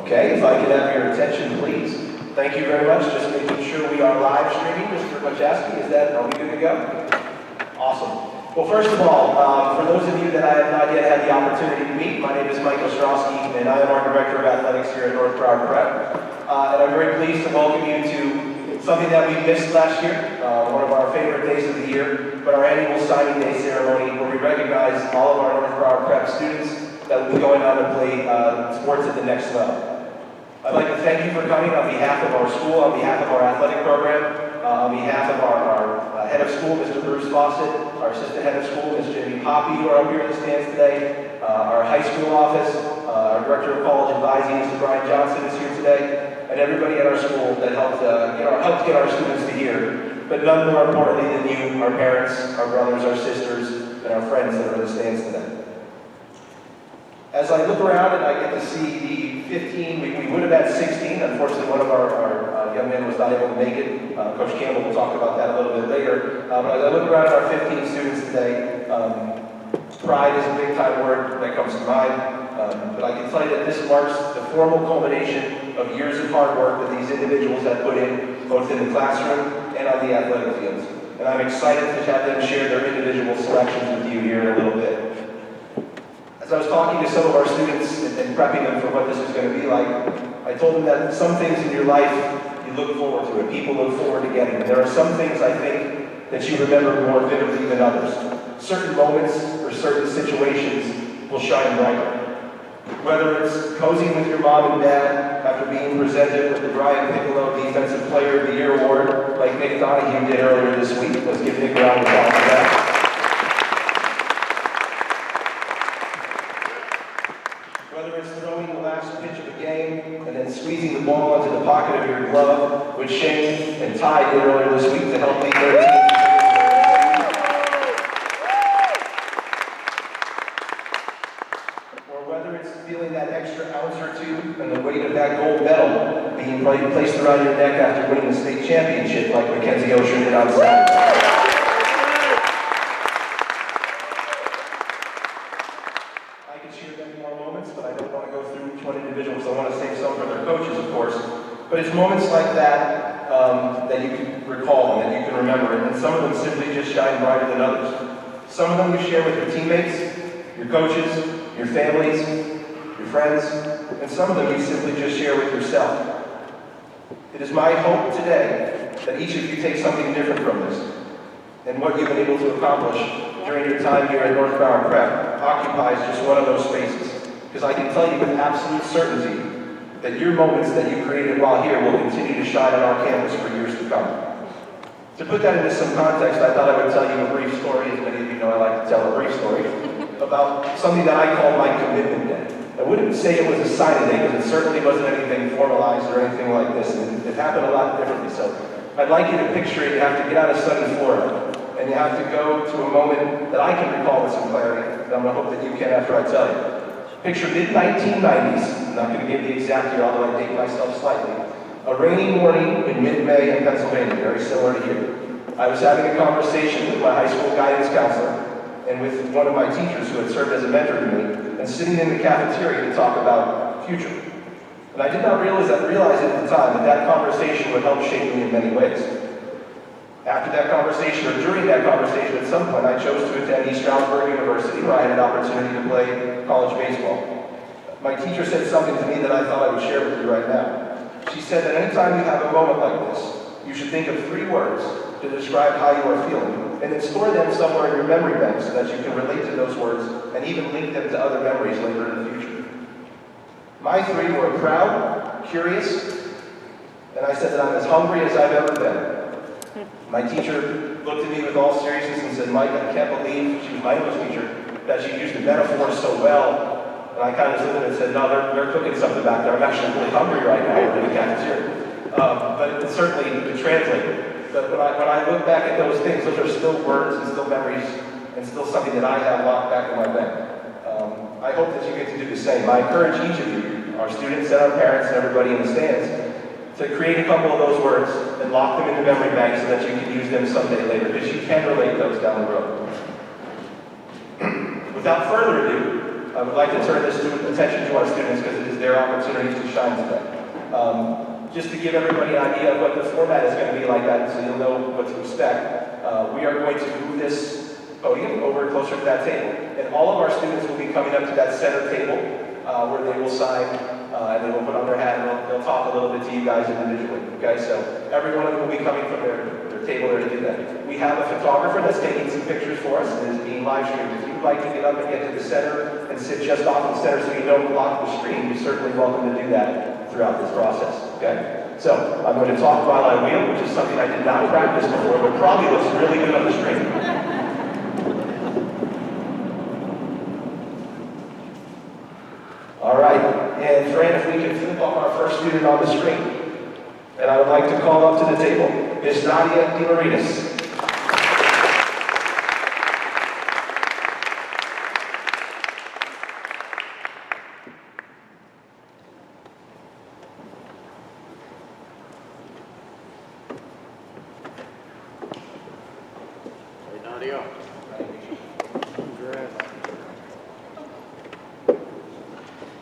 Okay, if I could have your attention, please. Thank you very much. Just making sure we are live streaming. Mr. Majeski, are we good to go? Awesome. Well, first of all, for those of you that I have not yet had the opportunity to meet, my name is Mike Ostrowski, and I am our Director of Athletics here at North Broward Prep. And I'm very pleased to welcome you to something that we missed last year, one of our favorite days of the year, but our annual signing day ceremony, where we recognize all of our North Broward Prep students that will be going on to play sports at the next level. I'd like to thank you for coming on behalf of our school, on behalf of our athletic program, on behalf of our head of school, Mr. Bruce Fawcett, our assistant head of school, Ms. Jamie Poppy, who are up here in the stands today, our high school office, our director of college advising, Mr. Brian Johnson, is here today, and everybody at our school that helped get our students to here. But none more importantly than you, our parents, our brothers, our sisters, and our friends that are in the stands today. As I look around and I get to see the 15, we would have had 16. Unfortunately, one of our young men was not able to make it. Coach Campbell will talk about that a little bit later. But as I look around at our 15 students today, pride is a big time word that comes to mind. But I can tell you that this marks the formal culmination of years of hard work that these individuals have put in, both in the classroom and on the athletic fields. And I'm excited to have them share their individual selections with you here in a little bit. As I was talking to some of our students and prepping them for what this is going to be like, I told them that some things in your life you look forward to and people look forward to getting. And there are some things I think that you remember more vividly than others. Certain moments or certain situations will shine brighter. Whether it's cozying with your mom and dad after being presented with the Brian Piccolo Defensive Player of the Year Award, like Nick Donahue did earlier this week. Let's give Nick a round of applause for that. Whether it's throwing the last pitch of a game and then squeezing the ball into the pocket of your glove, which Shane and Ty did earlier this week to help lead their team. Or whether it's feeling that extra ounce or two and the weight of that gold medal being placed around your neck after winning the state championship like Mackenzie Osher did on Saturday. But I don't want to go through each one individual, so I want to save some for their coaches, of course. But it's moments like that that you can recall and that you can remember, and some of them simply just shine brighter than others. Some of them you share with your teammates, your coaches, your families, your friends, and some of them you simply just share with yourself. It is my hope today that each of you take something different from this, and what you've been able to accomplish during your time here at North Broward Prep occupies just one of those spaces. Because I can tell you with absolute certainty that your moments that you created while here will continue to shine on our campus for years to come. To put that into some context, I thought I would tell you a brief story. As many of you know, I like to tell a brief story about something that I call my commitment day. I wouldn't say it was a signing day because it certainly wasn't anything formalized or anything like this. And it happened a lot differently. So I'd like you to picture it. You have to get out of sunny Florida. And you have to go to a moment that I can recall with some clarity. And I'm going to hope that you can after I tell you. Picture mid-1990s, I'm not going to give the exact year, although I date myself slightly. A rainy morning in mid-May in Pennsylvania, very similar to here. I was having a conversation with my high school guidance counselor and with one of my teachers who had served as a mentor to me, and sitting in the cafeteria to talk about the future. And I did not realize it at the time that conversation would help shape me in many ways. After that conversation, or during that conversation, at some point, I chose to attend East Stroudsburg University, where I had an opportunity to play college baseball. My teacher said something to me that I thought I would share with you right now. She said that anytime you have a moment like this, you should think of 3 words to describe how you are feeling, and then store them somewhere in your memory bank so that you can relate to those words and even link them to other memories later in the future. My 3 were proud, curious, and I said that I'm as hungry as I've ever been. My teacher looked at me with all seriousness and said, Mike, I can't believe, she was my English teacher, that she used the metaphor so well. And I kind of looked at her and said, no, they're cooking something back there. I'm actually really hungry right now in the cafeteria. But it certainly would translate. But when I look back at those things, those are still words and still memories and still something that I have locked back in my bank. I hope that you get to do the same. I encourage each of you, our students and our parents and everybody in the stands, to create a couple of those words and lock them in the memory bank so that you can use them someday later, because you can relate those down the road. Without further ado, I would like to turn this attention to our students because it is their opportunity to shine today. Just to give everybody an idea of what the format is going to be like that, so you'll know what to expect, we are going to move this podium over closer to that table. And all of our students will be coming up to that center table where they will sign and they will put on their hat and they'll talk a little bit to you guys individually. Okay, so every one of them will be coming from their table there to do that. We have a photographer that's taking some pictures for us and is being live streamed. If you'd like to get up and get to the center and sit just off the center so you don't block the screen, you're certainly welcome to do that throughout this process. Okay? So I'm going to talk while I wheel, which is something I did not practice before, but probably looks really good on the screen. All right, and Fran, if we can flip up our first student on the screen. And I would like to call up to the table Miss Nadia DeMarinis. Hey, Nadia.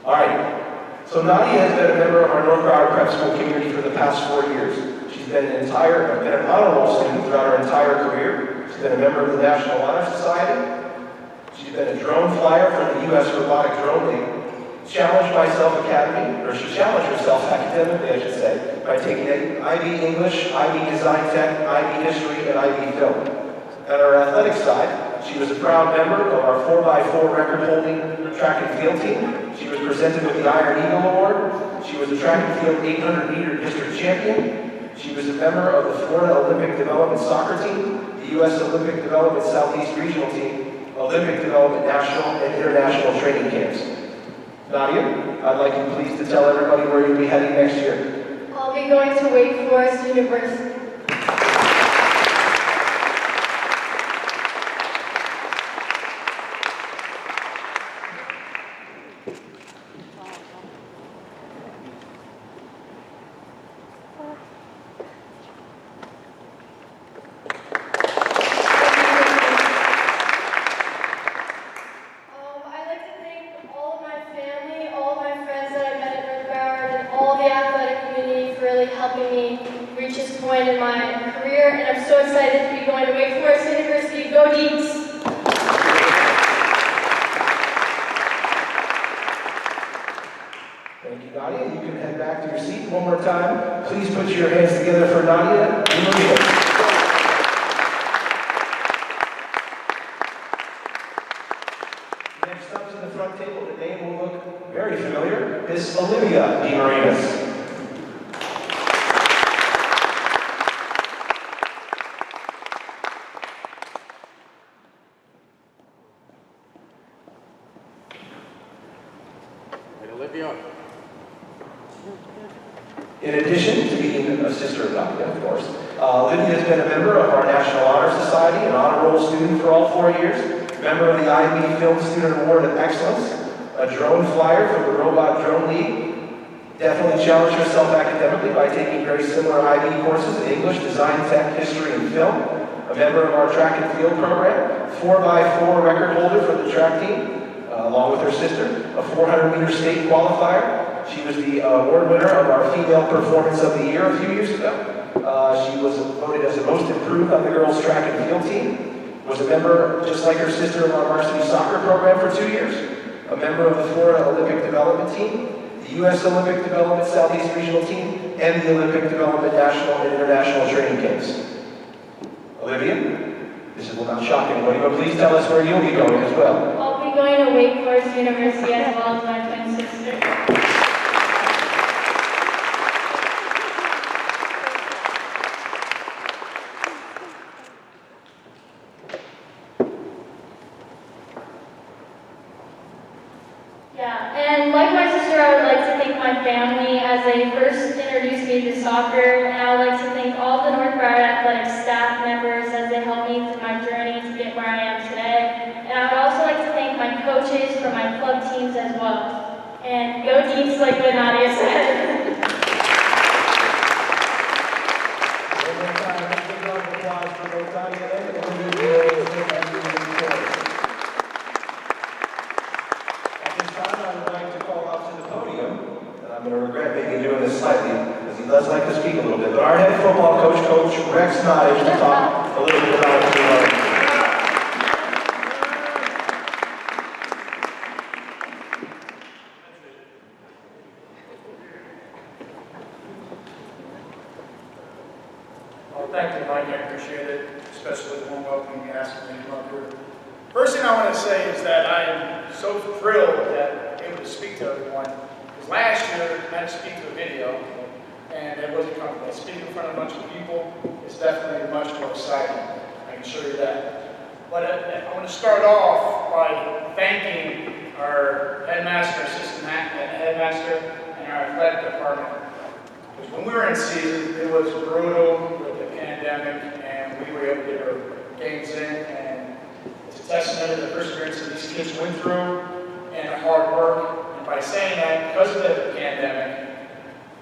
All right. So Nadia has been a member of our North Broward Prep School community for the past 4 years. She's been an honor roll student throughout her entire career. She's been a member of the National Honor Society. She's been a drone flyer for the U.S. Robotic Drone League. She challenged herself academically, I should say, by taking IB English, IB Design Tech, IB History, and IB Film. On her athletic side, she was a proud member of our 4x4 record-holding track and field team. She was presented with the Iron Eagle Award. She was a track and field 800-meter district champion. She was a member of the Florida Olympic Development Soccer Team, the U.S. Olympic Development Southeast Regional Team, Olympic Development National and International Training Camps. Nadia, I'd like you please to tell everybody where you'll be heading next year. I'll be going to Wake Forest University. Helping me reach this point in my career, and I'm so excited to be going to Wake Forest University. Go Deeks! Thank you, Nadia. You can head back to your seat one more time. Please put your hands together for Nadia. Next up to the front table, the name will look very familiar. Miss Olivia DeMarinis. Olivia. In addition to being a sister of Nadia, of course, Olivia has been a member of our National Honor Society, an honor roll student for all 4 years, member of the IB Film Student Award of Excellence, a drone flyer for the Robot Drone League, definitely challenged herself academically by taking very similar IB courses in English, Design, Tech, History, and Film, a member of our track and field program, 4x4 record holder for the track team, along with her sister, a 400-meter state qualifier. She was the award winner of our Female Performance of the Year a few years ago. She was voted as the most improved on the girls' track and field team, was a member, just like her sister, of our varsity soccer program for 2 years, a member of the Florida Olympic Development Team, the U.S. Olympic Development Southeast Regional Team, and the Olympic Development National and International Training Camps. Olivia, this will not shock anybody, but please tell us where you'll be going as well. I'll be going to Wake Forest University as well as my twin sister. Yeah, and like my sister, I would like to thank my family as they first introduced me to soccer, and I would like to thank all the North Broward Athletic staff members as they helped me through my journey to get where I am today. And I would also like to thank my coaches for my club teams as well. And go Deeks, like what Nadia said. One more time, let's give a round of applause for both Nadia and Olivia. does like to speak a little bit. But our head football coach, Coach Rex Nottage, will talk a little bit about it. Well, thank you, Mike. I appreciate it, especially the warm welcome you asked me to come up here. First thing I want to say is that I am so thrilled that I'm able to speak to everyone. Because last year, I had to speak to a video, and it wasn't comfortable. Speaking in front of a bunch of people is definitely much more exciting. I can show you that. But I want to start off by thanking our headmaster, assistant headmaster, and our athletic department. Because when we were in season, it was brutal with the pandemic, and we were able to get our games in, and it's a testament to the perseverance that these kids went through and the hard work. And by saying that, because of the pandemic,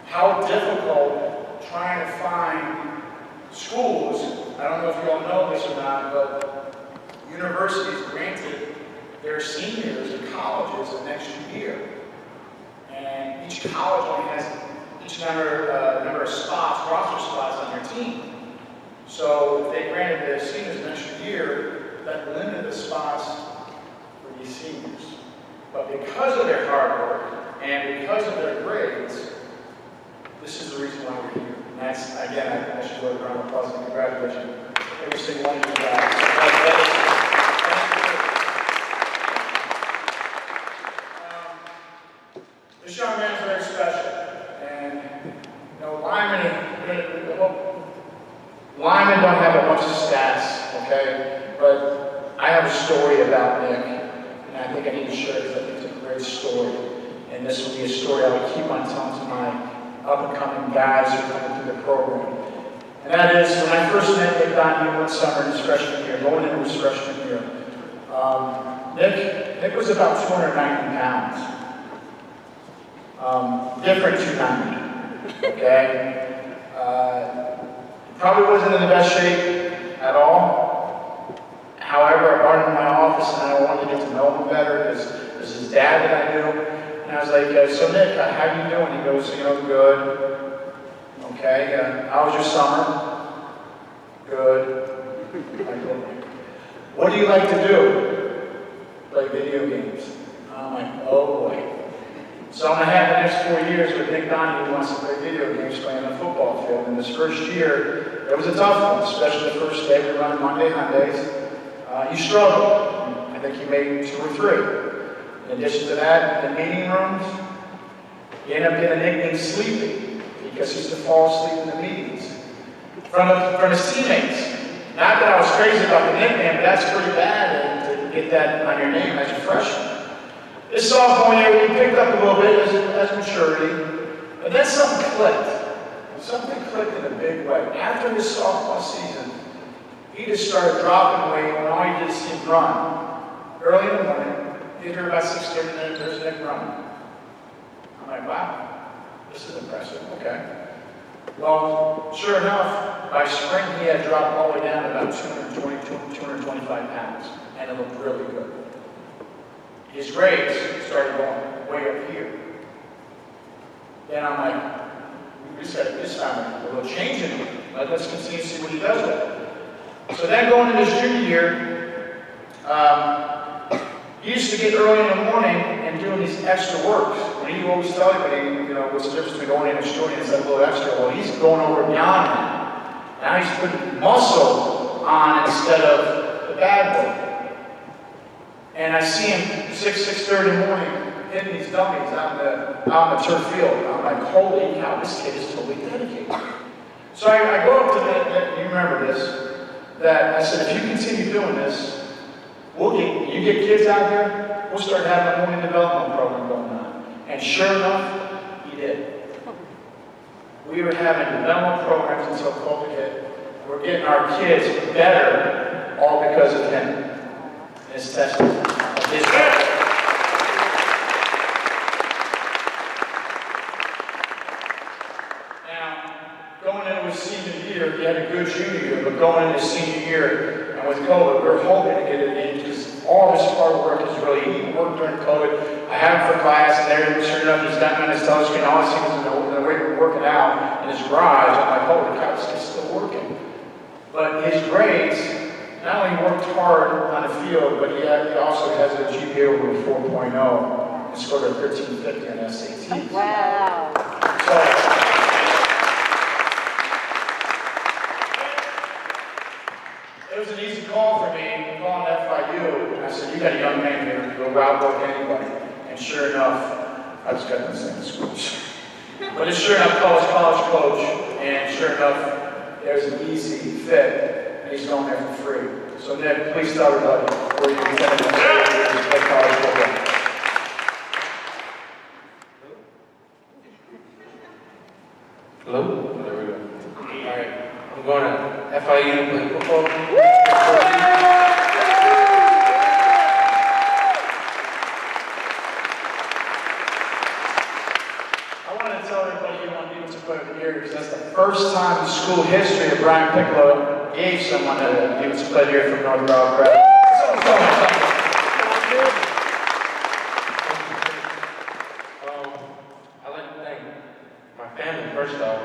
how difficult trying to find schools, I don't know if you all know this or not, but universities granted their seniors and colleges an extra year. And each college only has each number of spots, roster spots on their team. So if they granted the seniors an extra year, that limited the spots for these seniors. But because of their hard work and because of their grades, this is the reason why we're here. And that's, again, I should go to round of applause and congratulations every single one of you guys. This young man is very special. And, you know, linemen don't have a bunch of stats, okay? But I have a story about Nick, and I think I need to share it because I think it's a great story. And this will be a story I would keep on telling to my up-and-coming guys who are coming through the program. And that is, when I first met Nick Donahue one summer in his freshman year, going into his freshman year, Nick was about 290 pounds. Different 290, okay? Probably wasn't in the best shape at all. However, I brought him in my office and I wanted to get to know him better because it was his dad that I knew. And I was like, so Nick, how you doing? He goes, you know, good. Okay, how was your summer? Good. What do you like to do? Play video games. I'm like, oh boy. So I'm going to have the next 4 years with Nick Donahue who wants to play video games playing on the football field. And this first year, it was a tough one, especially the first day we run Mondays. You struggled. I think you made 2 or 3. In addition to that, in the meeting rooms, you end up getting a nickname Sleepy because he used to fall asleep in the meetings. From his teammates. Not that I was crazy about the nickname, but that's pretty bad to get that on your name as a freshman. This sophomore year, we picked up a little bit as maturity, but then something clicked. Something clicked in a big way. After his sophomore season, he just started dropping weight, and all he did is see him run. Early in the morning, he'd hear about 6:30, and there's Nick running. I'm like, wow, this is impressive, okay. Well, sure enough, by spring, he had dropped all the way down to about 225 pounds, and it looked really good. His grades started going way up here. Then I'm like, we just found a little change in him. Let's continue to see what he does with it. So then going into his junior year, he used to get early in the morning and doing these extra works. When you always tell everybody, you know, what's the difference between going in and showing and a little extra? Well, he's going over beyond that. Now he's putting muscle on instead of the bad work. And I see him 6:30 in the morning hitting these dummies out in the turf field. I'm like, holy cow, this kid is totally dedicated. So I go up to Nick, you remember this, that I said, if you continue doing this, you get kids out here, we'll start having a morning development program going on. And sure enough, he did. We were having development programs until COVID hit. We're getting our kids better, all because of him. His testament of his work. Now, going into his senior year, he had a good junior year, but going into his senior year, and with COVID, we're hoping to get it in because all of his hard work is really, he worked during COVID. I had him for class, and there, sure enough, he's gotten on his telescreen, all I see is the way we're working out. in his garage. I'm like, holy cow, this kid's still working. But his grades, not only worked hard on the field, but he also has a GPA over 4.0 and scored a 1350 on SATs. Wow. So, it was an easy call for me, calling FIU. I said, you got a young man here who will outwork anybody. And sure enough, I just got in the same schools. But it's sure enough, college coach, and sure enough, there's an easy fit, and he's going there for free. So Nick, please tell everybody where you can send him to play college football. Hello? There we go. All right. I'm going to FIU to play football. I want to tell everybody you want Defensive Player of the Year because that's the first time in school history that Brian Piccolo gave someone a Defensive Player of the Year from North Broward Prep. I'd like to thank my family, first off,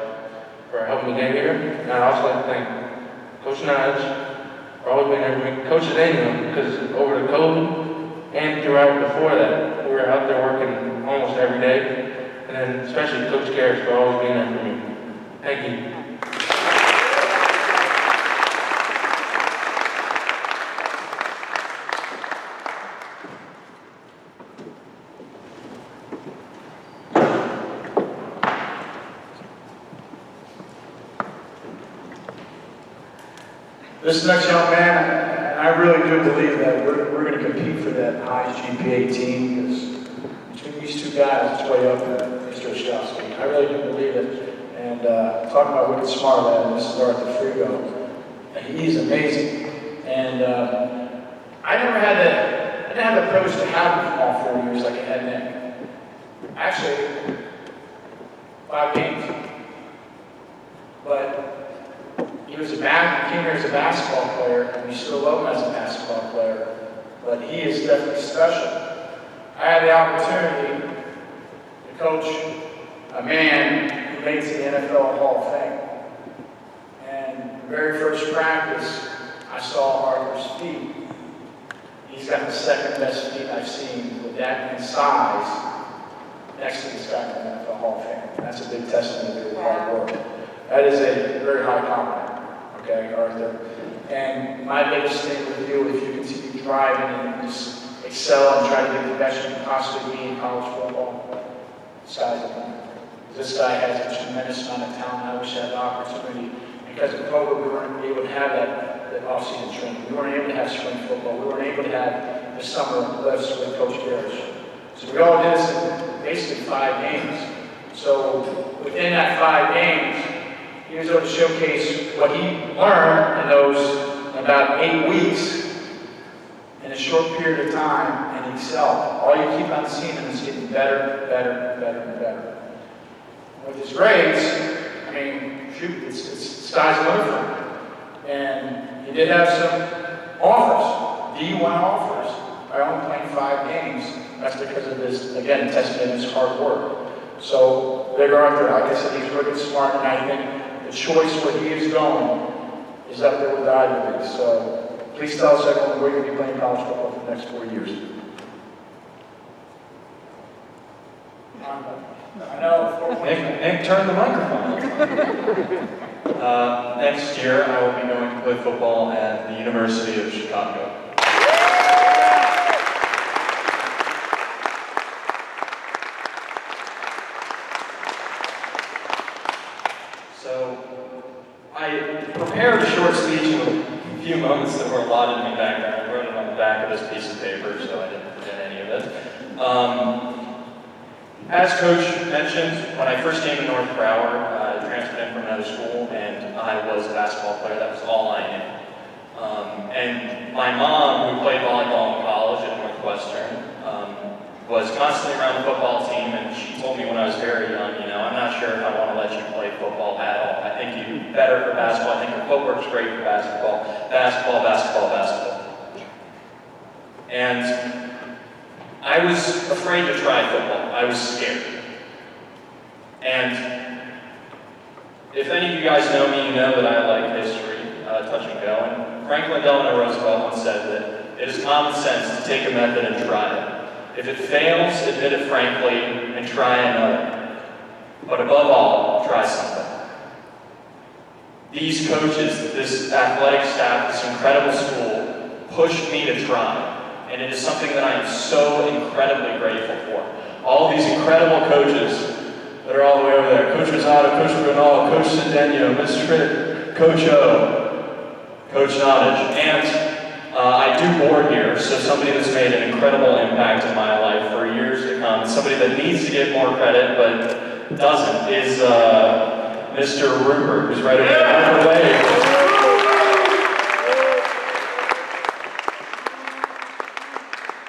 for helping me get here. And I'd also like to thank Coach Nudge for always being there for me. Coach Daniel, because over the COVID and throughout before that, we were out there working almost every day. And then especially Coach Garrett for always being there for me. Thank you. This next young man, I really do believe that we're going to compete for that high GPA team because between these two guys, it's way up there, Mr. Ostrowski. I really do believe it. And talking about wicked smart lad, this is Arthur Frigo. And he's amazing. And I didn't have the privilege to have him for all 4 years like I had Nick. Actually, 5 games. But he came here as a basketball player, and we still love him as a basketball player. But he is definitely special. I had the opportunity to coach a man who made it to the NFL Hall of Fame. And the very first practice, I saw Arthur's feet. He's got the second best feet I've seen with that in size next to this guy in the NFL Hall of Fame. That's a big testament to your hard work. That is a very high compliment, okay, Arthur? And my biggest thing with you, if you continue driving and just excel and try to be the best you can possibly be in college football, sky's the limit. This guy has a tremendous amount of talent. I wish I had the opportunity. Because of COVID, we weren't able to have that off-season training. We weren't able to have spring football. We weren't able to have the summer lifts with Coach Garrett. So we all did this in basically 5 games. So within that 5 games, he was able to showcase what he learned in those about 8 weeks in a short period of time and excel. All you keep on seeing him is getting better, better, better, and better. With his grades, I mean, shoot, it's sky's the limit for him. And he did have some offers, D1 offers, by only playing 5 games. That's because of his, again, testament of his hard work. So, Big Arthur, like I said, he's really smart, and I think the choice where he is going is up there with the Ivy League. So, please tell us everyone where you're going to be playing college football for the next 4 years. I know. Nick, turn the microphone. Next year, I will be going to play football at the University of Chicago. So, I prepared a short speech of a few moments that were allotted to me back there. I wrote it on the back of this piece of paper, so I didn't forget any of it. As Coach mentioned, when I first came to North Broward, I transferred in from another school, and I was a basketball player. That was all I knew. And my mom, who played volleyball in college at Northwestern, was constantly around the football team, and she told me when I was very young, you know, I'm not sure if I want to let you play football at all. I think you're better for basketball. I think your footwork's great for basketball. Basketball, basketball, basketball. And I was afraid to try football. I was scared. And If any of you guys know me, you know that I like history, touch and go. And Franklin Delano Roosevelt once said that it is common sense to take a method and try it. If it fails, admit it frankly and try another. But above all, try something. These coaches, this athletic staff, this incredible school, pushed me to try. And it is something that I am so incredibly grateful for. All these incredible coaches that are all the way over there. Coach Rosado, Coach Bernal, Coach Cedeno, Ms. Tritt, Coach O, Coach Nottage. And I do board here, so somebody that's made an incredible impact in my life for years to come, somebody that needs to get more credit but doesn't, is Mr. Rupert, who's right over there.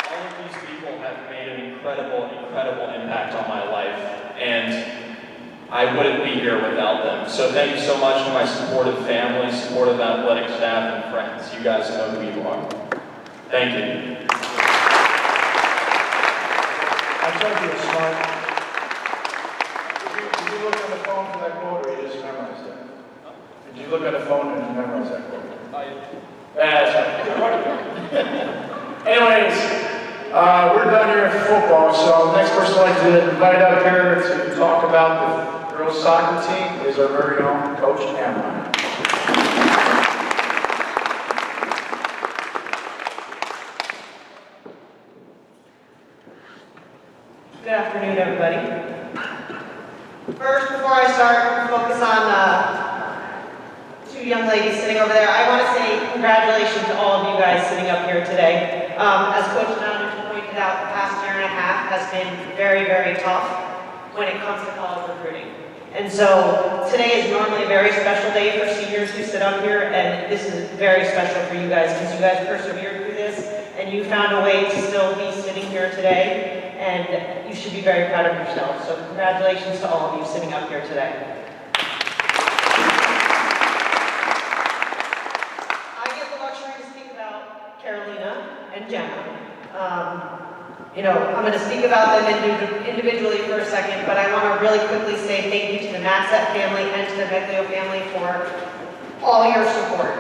All of these people have made an incredible, incredible impact on my life, and I wouldn't be here without them. So thank you so much to my supportive family, supportive athletic staff, and friends. You guys know who you are. Thank you. I told you it's smart. Did you look on the phone for that quote, or you just memorized it? Did you look at the phone and memorize that quote? That's right. Anyways, we're done here at football, so the next person I'd like to invite up here to talk about the girls' soccer team is our very own Coach Amline. Good afternoon, everybody. First, before I start, focus on two young ladies sitting over there. I want to say congratulations to all of you guys sitting up here today. As Coach Nottage pointed out, the past year and a half has been very, very tough when it comes to college recruiting. And so today is normally a very special day for seniors who sit up here, and this is very special for you guys because you guys persevered through this and you found a way to still be sitting here today, and you should be very proud of yourselves. So congratulations to all of you sitting up here today. I get the luxury to speak about Carolina and Gemma. I'm going to speak about them individually for a second, but I want to really quickly say thank you to the Matzett family and to the Meglio family for all your support.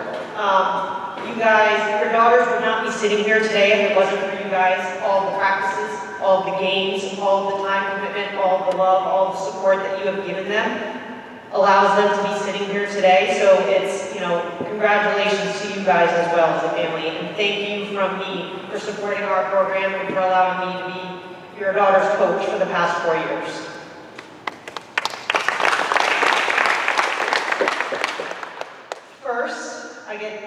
You guys, your daughters would not be sitting here today if it wasn't for you guys. All the practices, all the games, all the time commitment, all the love, all the support that you have given them allows them to be sitting here today. So it's, congratulations to you guys as well as a family. And thank you from me for supporting our program and for allowing me to be your daughter's coach for the past 4 years. First, I get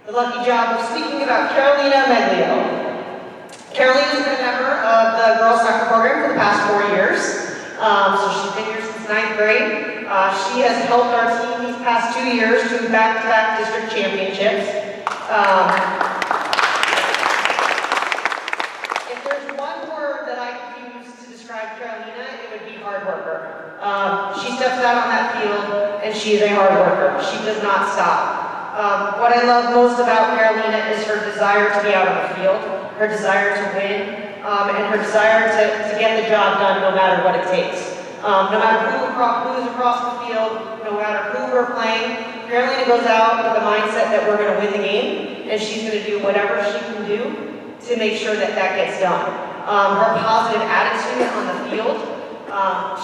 the lucky job of speaking about Carolina Meglio. Carolina's been a member of the girls soccer program for the past 4 years. So she's been here since 9th grade. She has helped our team these past 2 years to back-to-back district championships. If there's one word that I could use to describe Carolina, it would be hard worker. She steps out on that field and she is a hard worker. She does not stop. What I love most about Carolina is her desire to be out on the field, her desire to win, and her desire to get the job done no matter what it takes. No matter who's across the field, no matter who we're playing, Carolina goes out with the mindset that we're going to win the game, and she's going to do whatever she can do to make sure that that gets done. Her positive attitude on the field,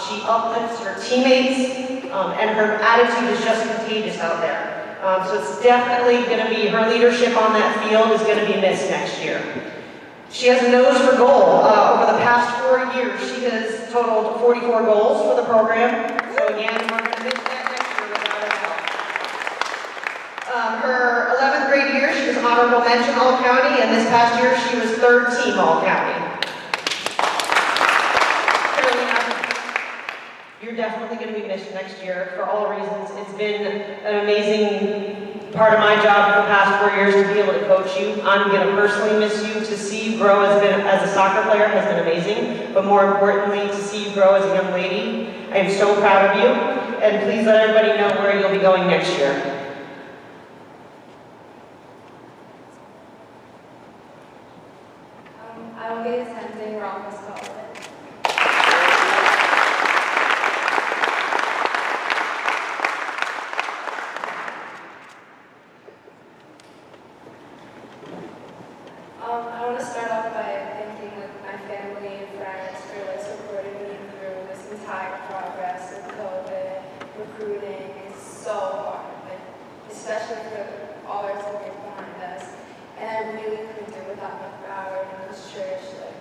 she uplifts her teammates, and her attitude is just contagious out there. So it's definitely going to be, her leadership on that field is going to be missed next year. She has a nose for goal. Over the past 4 years, she has totaled 44 goals for the program. So again, we're going to miss that next year without a doubt. Her 11th grade year, she was honorable mention All-County, and this past year, she was 3rd team All-County. You're definitely going to be missed next year for all reasons. It's been an amazing part of my job for the past 4 years to be able to coach you. I'm going to personally miss you. To see you grow as a soccer player has been amazing, but more importantly, to see you grow as a young lady. I am so proud of you, and please let everybody know where you'll be going next year. I will be attending Rhombus College. especially for all our teammates behind us. And I really couldn't do it without Miss Broward and Miss Trish. Like,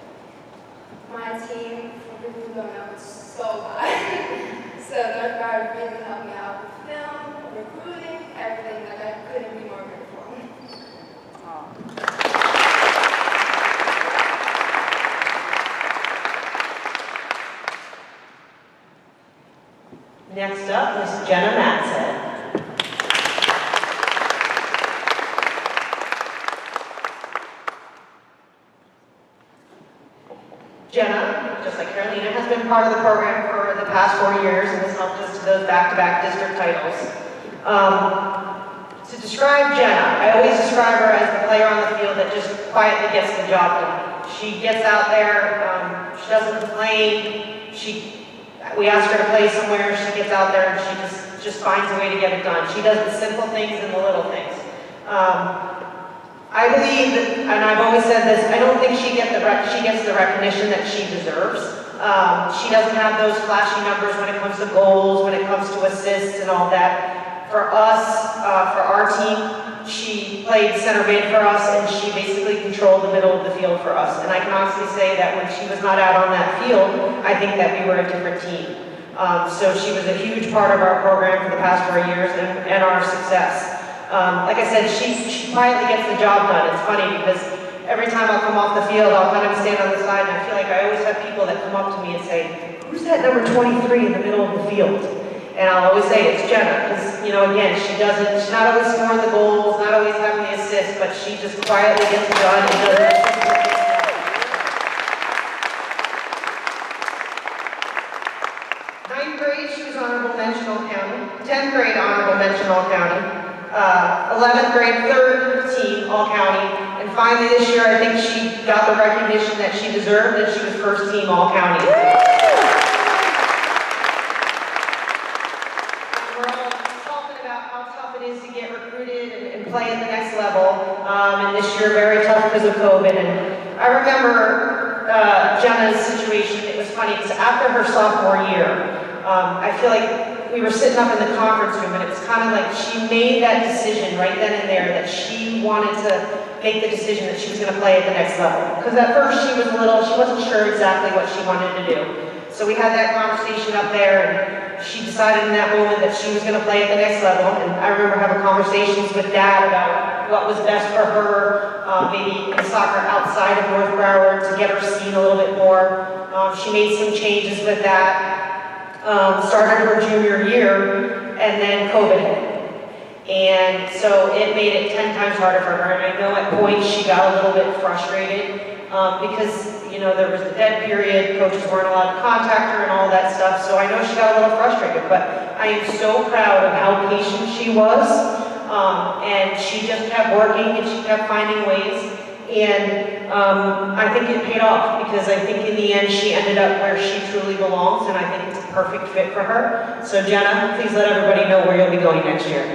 my team, for people who don't know, is so bad. So Miss Broward really helped me out with film, recruiting, everything. Like, I couldn't be more grateful. Next up is Jenna Matson. Jenna, just like Carolina, has been part of the program for the past 4 years and has helped us to those back-to-back district titles. To describe Jenna, I always describe her as the player on the field that just quietly gets the job done. She gets out there, she doesn't complain, we ask her to play somewhere, she gets out there and she just finds a way to get it done. She does the simple things and the little things. I believe that, and I've always said this, I don't think she gets the recognition that she deserves. She doesn't have those flashy numbers when it comes to goals, when it comes to assists and all that. For us, for our team, she played center mid for us and she basically controlled the middle of the field for us. And I can honestly say that when she was not out on that field, I think that we were a different team. So she was a huge part of our program for the past 4 years and our success. Like I said, she quietly gets the job done. It's funny because every time I'll come off the field, I'll kind of stand on the side and I feel like I always have people that come up to me and say, "Who's that number 23 in the middle of the field?" And I'll always say it's Jenna, because, you know, again, she's not always scoring the goals, not always having the assists, but she just quietly gets it done and does it. 9th grade, she was honorable mention all county. 10th grade, honorable mention all county. 11th grade, 3rd team all county. And finally this year, I think she got the recognition that she deserved, and she was 1st team all county. Play at the next level, and this year very tough because of COVID. And I remember Jenna's situation. It was funny because after her sophomore year, I feel like we were sitting up in the conference room, and it was kind of like she made that decision right then and there that she wanted to make the decision that she was going to play at the next level. Because at first she wasn't sure exactly what she wanted to do. So we had that conversation up there, and she decided in that moment that she was going to play at the next level. And I remember having conversations with Dad about what was best for her, maybe in soccer outside of North Broward to get her seen a little bit more. She made some changes with that, started her junior year, and then COVID hit. And so it made it 10 times harder for her. And I know at points she got a little bit frustrated because, you know, there was the dead period, coaches weren't allowed to contact her and all that stuff, so I know she got a little frustrated, but I am so proud of how patient she was, and she just kept working and she kept finding ways, and I think it paid off, because I think in the end she ended up where she truly belongs, and I think it's a perfect fit for her. So Jenna, please let everybody know where you'll be going next year.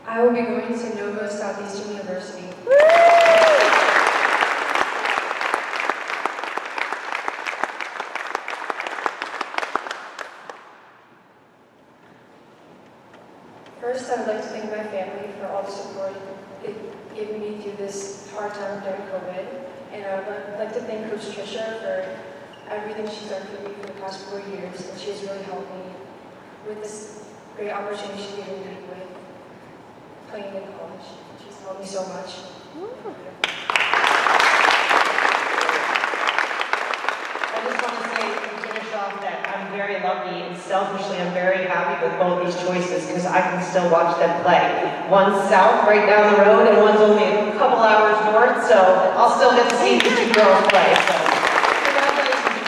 I will be going to Nova Southeastern University. First, I would like to thank my family for all the support they've given me through this hard time during COVID. And I would like to thank Coach Trisha for everything she's done for me for the past 4 years. And she has really helped me with this great opportunity she's given me with playing in college. She's helped me so much. I just want to say, to finish off, that I'm very lucky and selfishly I'm very happy with both these choices because I can still watch them play. One's south, right down the road, and one's only a couple hours north, so I'll still get to see these two girls play. So, congratulations.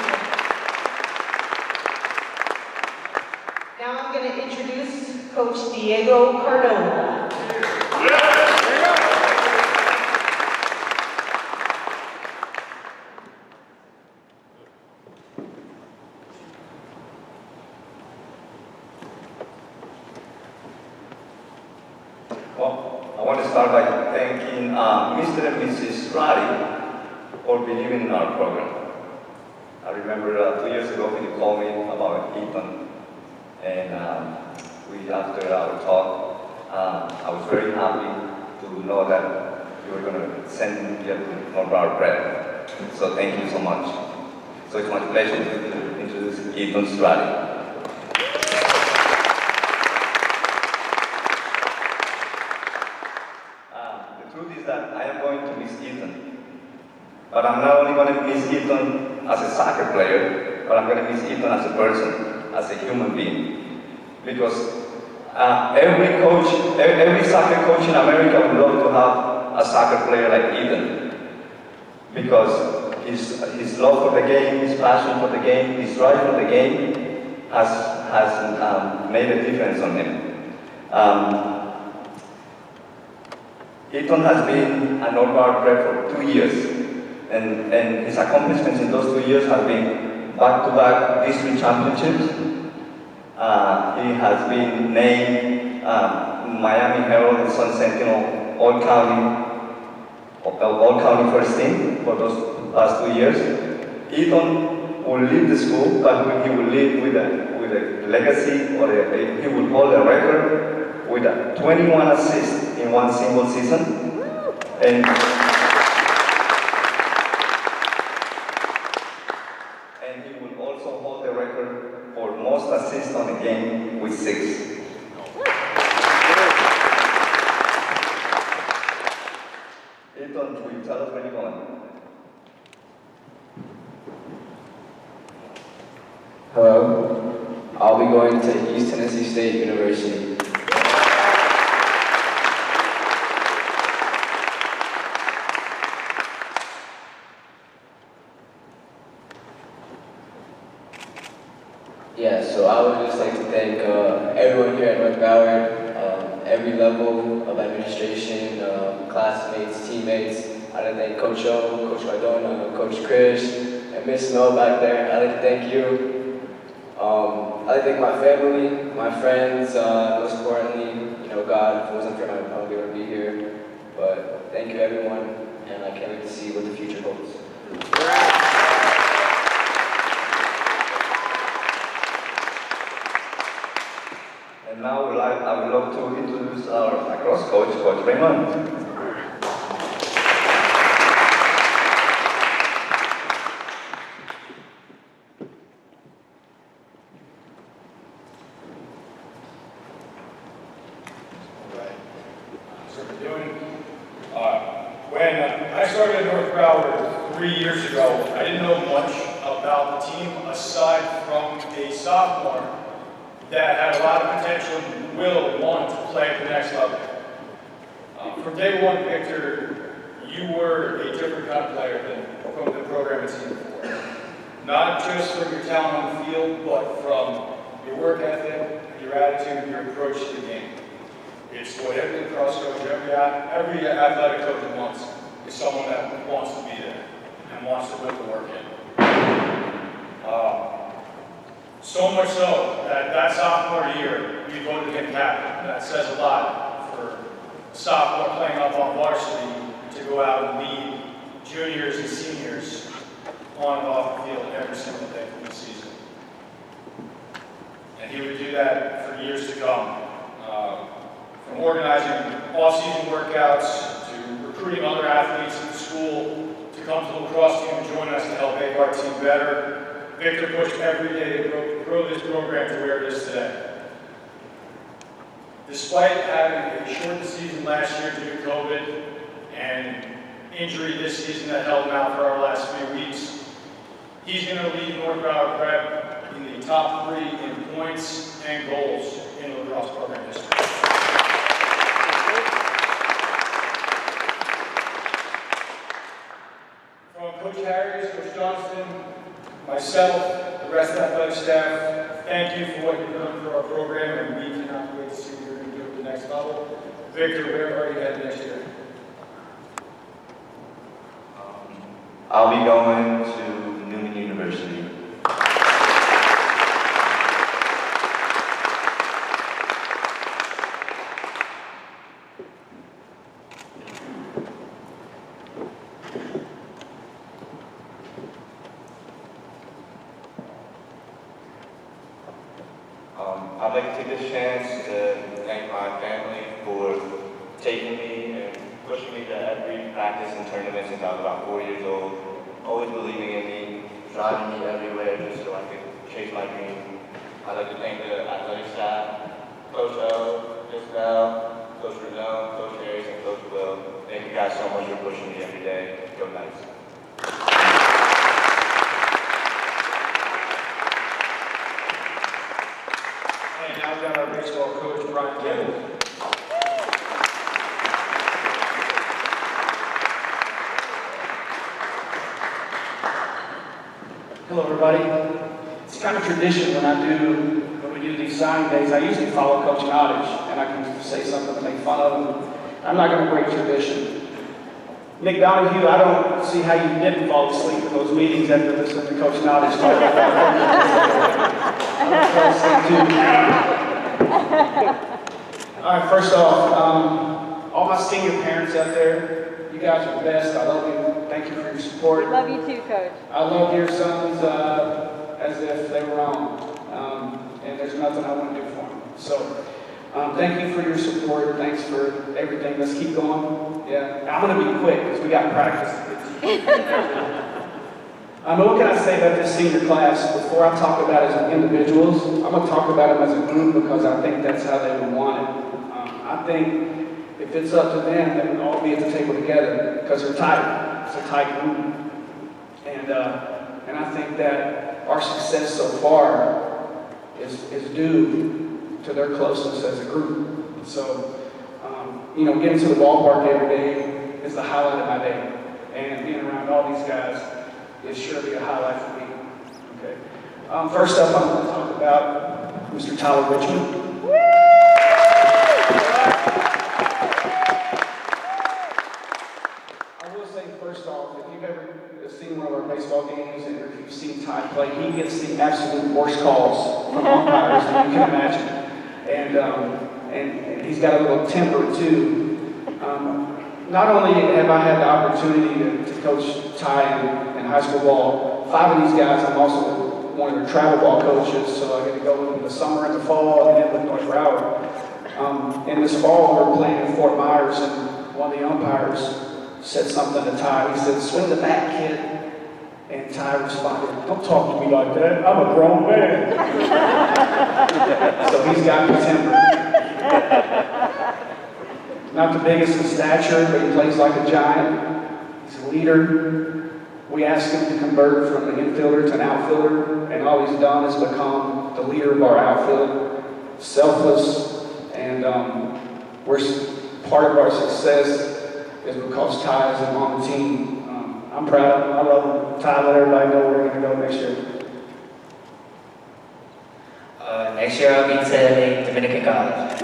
Now I'm going to introduce Coach Diego Cardona. Well, I want to start by thanking Mr. and Mrs. Radi for believing in our program. I remember 2 years ago when you called me about Ethan. And after our talk, I was very happy to know that you were going to send me here to North Broward Prep. So thank you so much. So it's my pleasure to introduce Ethan Strati. The truth is that I am going to miss Ethan. But I'm not only going to miss Ethan as a soccer player, but I'm going to miss Ethan as a person, as a human being. Because every soccer coach in America would love to have a soccer player like Ethan. Because his love for the game, his passion for the game, his drive for the game has made a difference on him. Ethan has been at North Broward Prep for 2 years. And his accomplishments in those 2 years have been back-to-back district championships. He has been named Miami Herald and Sun Sentinel All-County first team for those past 2 years. Ethan will leave the school, but he will leave with a legacy, or he will hold a record with 21 assists in one single season. And he will also hold the record for most assists on a game with 6. Ethan, will you tell us where you're going? Hello, I'll be going to East Tennessee State University. Yeah, so I would just like to thank everyone here at North Broward, every level of administration, classmates, teammates. I'd like to thank Coach O, Coach Cardona, Coach Chris, and Miss Snow back there. I'd like to thank you. I'd like to thank my family, my friends, most importantly, God. If it wasn't for him, I wouldn't be able to be here. But thank you, everyone, and I can't wait to see what the future holds. And now I would love to introduce our lacrosse coach, Coach Raymond. When I started at North Broward 3 years ago, I didn't know much about the team aside from a sophomore that had a lot of potential and will want to play at the next level. From day one, Victor, you were a different kind of player than from the program it's seen before. Not just from your talent on the field, but from your work ethic, your attitude, your approach to the game. It's what every lacrosse coach, every athletic coach wants, is someone that wants to be there and wants to put the work in. So much so that sophomore year, we voted him captain. That says a lot for a sophomore playing up on varsity to go out and lead juniors and seniors on and off the field every single day of the season. And he would do that for years to come. From organizing off-season workouts to recruiting other athletes in the school to come to the lacrosse team and join us to help make our team better. Victor pushed every day to grow this program to where it is today. Despite having a shortened season last year due to COVID and injury this season that held him out for our last few weeks, he's going to lead North Broward Prep in the top 3 in points and goals in the lacrosse program history. From Coach Harris, Coach Johnston, myself, the rest of the athletic staff, thank you for what you've done for our program, and we cannot wait to see what you're going to do at the next level. Victor, where are you headed next year? I'll be going to Newman University. I'd like to take this chance to thank my family for taking me and pushing me to every practice and tournament since I was about 4 years old, always believing in me, driving me everywhere just so I could chase my dream. I'd like to thank the athletic staff, Coach O, Isabel, Coach Renone, Coach Harris, and Coach Will. Thank you guys so much for pushing me every day. Go Knights. And now we've got our baseball coach, Brian Gibbons. Hello, everybody. It's kind of tradition when we do these signing days. I usually follow Coach Nottage, and I can say something to make fun of him. I'm not going to break tradition. Nick Donahue, I don't see how you didn't fall asleep in those meetings after listening to Coach Nottage talk All right, first off, all my senior parents out there, you guys are the best. I love you. Thank you for your support. We love you too, Coach. I love your sons as if they were on, and there's nothing I want to do for them. So, thank you for your support. Thanks for everything. Let's keep going. Yeah, I'm going to be quick because we got practice. What can I say about this senior class? Before I talk about it as individuals, I'm going to talk about them as a group because I think that's how they would want it. I think if it's up to them, they would all be at the table together because they're tight. It's a tight group. And I think that our success so far is due to their closeness as a group. So, getting to the ballpark every day is the highlight of my day. And being around all these guys is surely a highlight for me. Okay. First up, I'm going to talk about Mr. Tyler Richmond. I will say first off, if you've ever seen one of our baseball games and if you've seen Ty play, he gets the absolute worst calls from umpires that you can imagine. And he's got a little temper too. Not only have I had the opportunity to coach Ty in high school ball, 5 of these guys, I'm also one of their travel ball coaches, so I get to go in the summer and the fall and then with North Broward. And this fall, we were playing in Fort Myers, and one of the umpires said something to Ty. He said, "Swing the bat, kid." And Ty responded, "Don't talk to me like that. I'm a grown man." So he's got good temper. Not the biggest in stature, but he plays like a giant. He's a leader. We asked him to convert from an infielder to an outfielder, and all he's done is become the leader of our outfield. Selfless, and part of our success is because Ty is on the team. I'm proud of him. I love him. Ty, let everybody know where we're going to go next year. Next year I'll be attending Dominican College.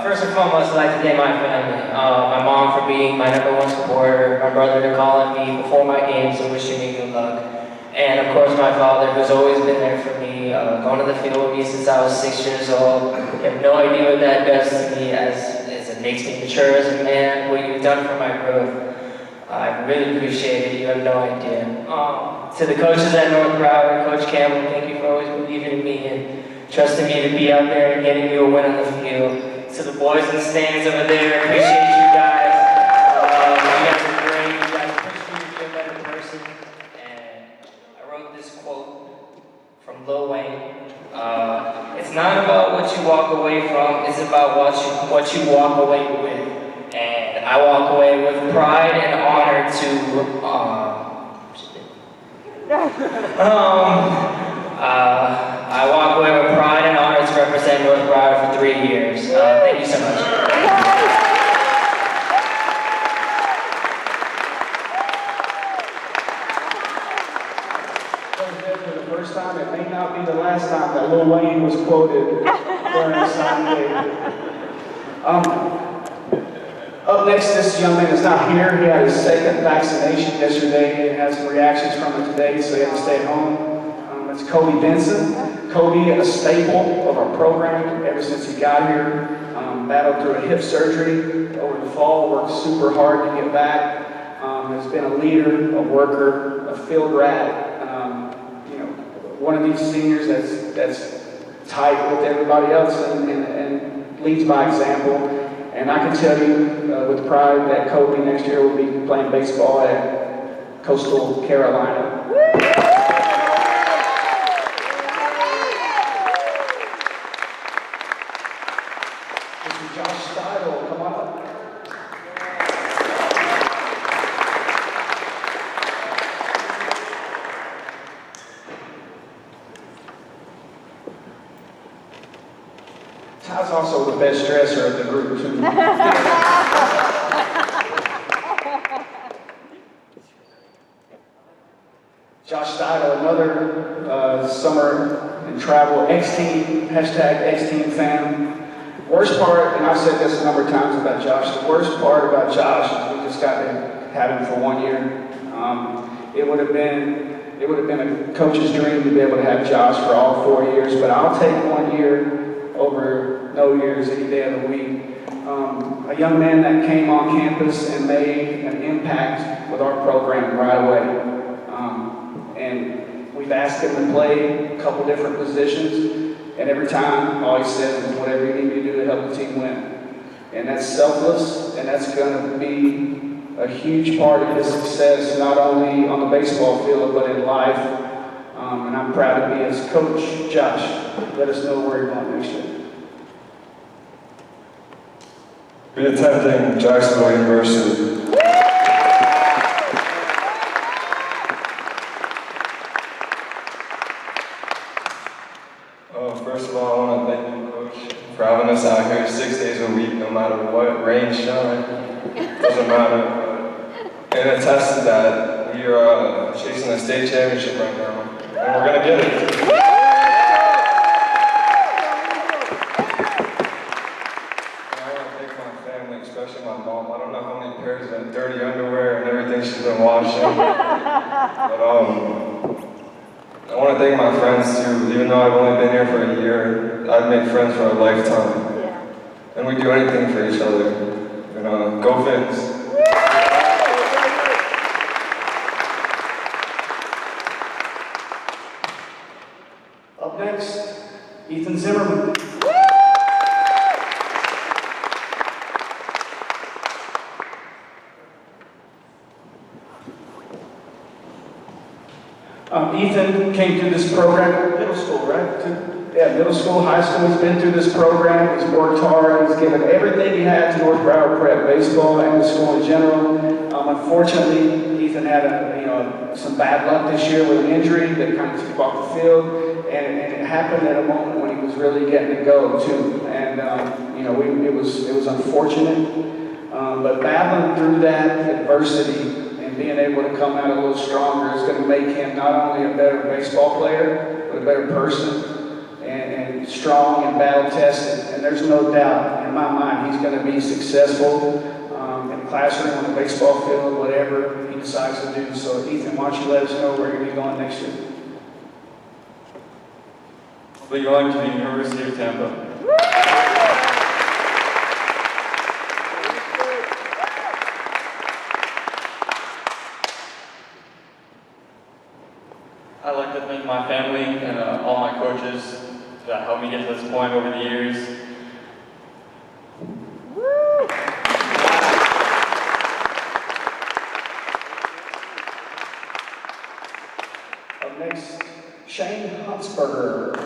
First and foremost, I'd like to thank my family. My mom for being my #1 supporter, my brother to calling me before my games and wishing me good luck. And of course my father, who's always been there for me, going to the field with me since I was 6 years old. You have no idea what that does to me as it makes me mature as a man, what you've done for my growth. I really appreciate it, you have no idea. To the coaches at North Broward, Coach Campbell, thank you for always believing in me and trusting me to be out there and getting you a win on the field. To the boys in the stands over there, appreciate you guys. You guys are great, you guys push me to be a better person. And I wrote this quote from Lil Wayne. It's not about what you walk away from, it's about what you walk away with. And I walk away with pride and honor to I walk away with pride and honor to represent North Broward for 3 years. Thank you so much. For the first time, it may not be the last time that Lil Wayne was quoted during the signing day. Up next, this young man is not here. He had his second vaccination yesterday and had some reactions from it today, so he had to stay at home. It's Kobe Benson. Kobe, a staple of our program ever since he got here. Battled through a hip surgery over the fall, worked super hard to get back. has been a leader, a worker, a field rat. One of these seniors that's tight with everybody else and leads by example. And I can tell you with pride that Kobe next year will be playing baseball at Coastal Carolina. Josh Steidel, come on up. Ty's also the best dresser of the group, too. Josh Steidel, another summer and travel X-Team, #X-Team fan. Worst part, and I've said this a number of times about Josh, the worst part about Josh is we just got to have him for 1 year. It would have been a coach's dream to be able to have Josh for all 4 years, but I'll take 1 year over no years any day of the week. A young man that came on campus and made an impact with our program right away. And we've asked him to play a couple different positions, and every time, all he says is whatever you need to do to help the team win. And that's selfless, and that's going to be a huge part of his success, not only on the baseball field, but in life. And I'm proud to be his coach. Josh, let us know where you're going next year. Be attending Jacksonville University. First of all, I want to thank you, Coach, for having us out here 6 days a week, no matter what, rain, shine, doesn't matter. And attest to that, we are chasing a state championship right now, and we're going to get it. And I want to thank my family, especially my mom. I don't know how many pairs of dirty underwear and everything she's been washing, but I want to thank my friends too. Even though I've only been here for a year, I've made friends for a lifetime. Yeah. And we do anything for each other. Go Fins. Up next, Ethan Zimmerman. Ethan came through this program, middle school, right? Yeah, middle school, high school. He's been through this program. He's worked hard. He's given everything he had to North Broward Prep baseball and the school in general. Unfortunately, Ethan had some bad luck this year with an injury that kind of took him off the field, and it happened at a moment when he was really getting to go too. And it was unfortunate, but battling through that adversity and being able to come out a little stronger is going to make him not only a better baseball player, but a better person, and strong and battle-tested. And there's no doubt in my mind he's going to be successful in the classroom, on the baseball field, whatever he decides to do. So Ethan, why don't you let us know where you're going to be going next year? I'll be going to the University of Tampa. I'd like to thank my family and all my coaches that helped me get to this point over the years. Up next, Shane Huntsberger.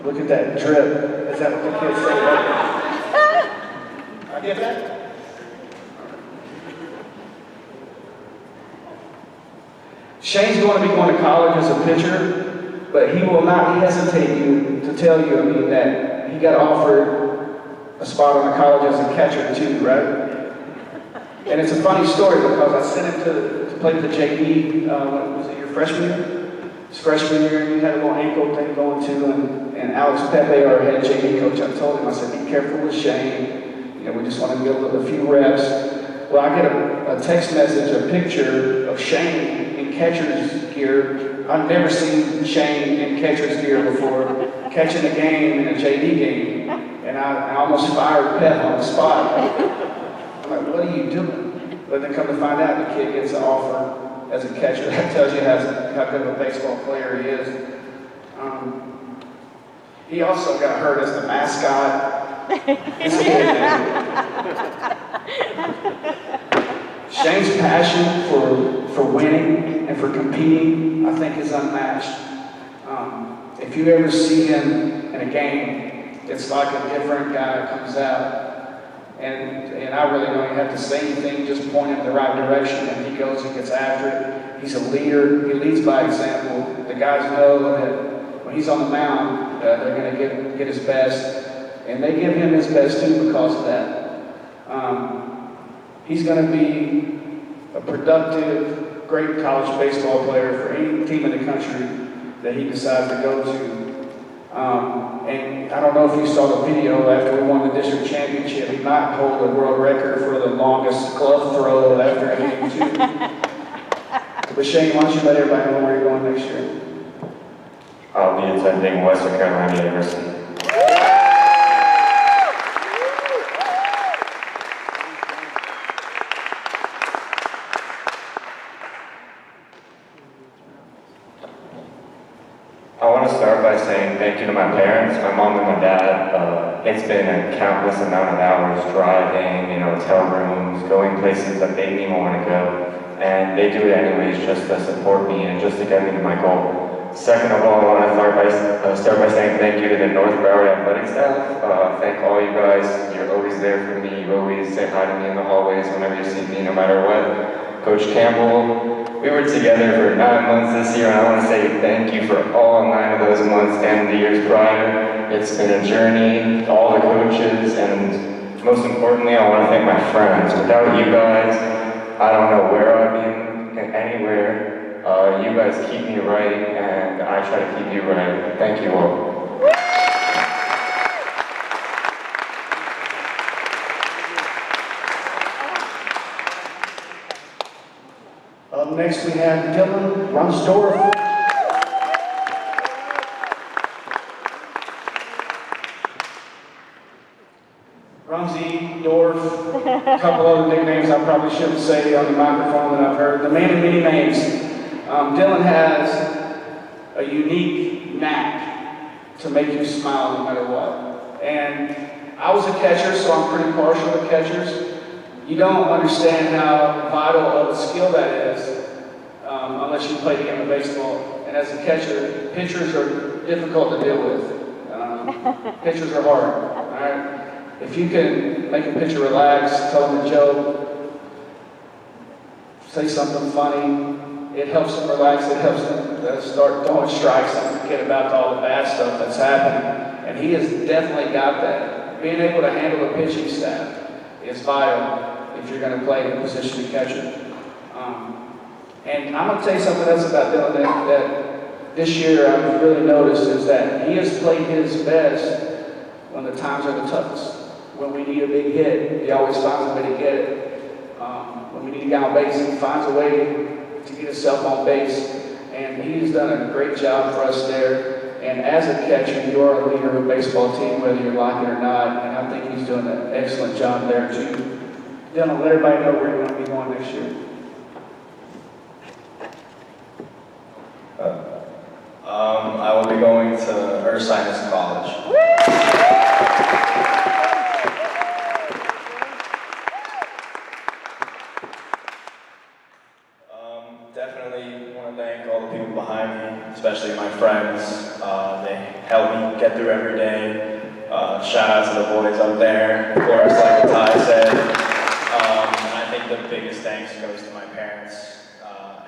Look at that drip. Is that what the kids say? I get that? Shane's going to be going to college as a pitcher, but he will not hesitate to tell you, that he got offered a spot on the college as a catcher too, right? And it's a funny story because I sent him to play the JV, was it your freshman year? His freshman year, and he had a little ankle thing going too, and Alex Pepe, our head JV coach, I told him, I said, be careful with Shane. We just want to get a few reps. Well, I get a text message, a picture of Shane in catcher's gear. I've never seen Shane in catcher's gear before, catching a game in a JV game. And I almost fired Pep on the spot. I'm like, what are you doing? But then come to find out, the kid gets an offer as a catcher. That tells you how good of a baseball player he is. He also got hurt as the mascot. This kid, Shane's passion for winning and for competing, I think, is unmatched. If you ever see him in a game, it's like a different guy comes out. And I really don't even have to say anything, just point him in the right direction, and he goes and gets after it. He's a leader. He leads by example. The guys know that when he's on the mound, they're going to get his best, and they give him his best too because of that. He's going to be a productive, great college baseball player for any team in the country that he decides to go to. And I don't know if you saw the video after we won the district championship. He might hold the world record for the longest glove throw after a game too. But Shane, why don't you let everybody know where you're going next year? I'll be attending Western Carolina University. I want to start by saying thank you to my parents, my mom and my dad. It's been a countless amount of hours driving, hotel rooms, going places that they didn't even want to go. And they do it anyways just to support me and just to get me to my goal. Second of all, I want to start by saying thank you to the North Broward athletic staff. Thank all you guys. You're always there for me. You always say hi to me in the hallways whenever you see me, no matter what. Coach Campbell, we were together for 9 months this year, and I want to say thank you for all 9 of those months and the years prior. It's been a journey, all the coaches, and most importantly, I want to thank my friends. Without you guys, I don't know where I'd be anywhere. You guys keep me right, and I try to keep you right. Thank you all. Up next we have Dylan Runsdorf. Rumsey, Dorf, a couple other nicknames I probably shouldn't say on the microphone that I've heard. The man of many names. Dylan has a unique knack to make you smile no matter what. And I was a catcher, so I'm pretty partial to catchers. You don't understand how vital of a skill that is unless you play the game of baseball. And as a catcher, pitchers are difficult to deal with. Pitchers are hard. All right? If you can make a pitcher relax, tell them a joke, say something funny, it helps them relax. It helps them start throwing strikes and forget about all the bad stuff that's happening. And he has definitely got that. Being able to handle a pitching staff is vital if you're going to play in a position of catcher. And I'm going to tell you something else about Dylan that this year I've really noticed is that he has played his best when the times are the toughest. When we need a big hit, he always finds a way to get it. When we need a guy on base, he finds a way to get himself on base. And he's done a great job for us there. And as a catcher, you are a leader of a baseball team, whether you like it or not. And I think he's doing an excellent job there too. Dylan, let everybody know where you're going to be going next year. I will be going to Ursinus College. Definitely want to thank all the people behind me, especially my friends. They help me get through every day. Shout out to the boys up there, of course, like Ty said. And I think the biggest thanks goes to my parents.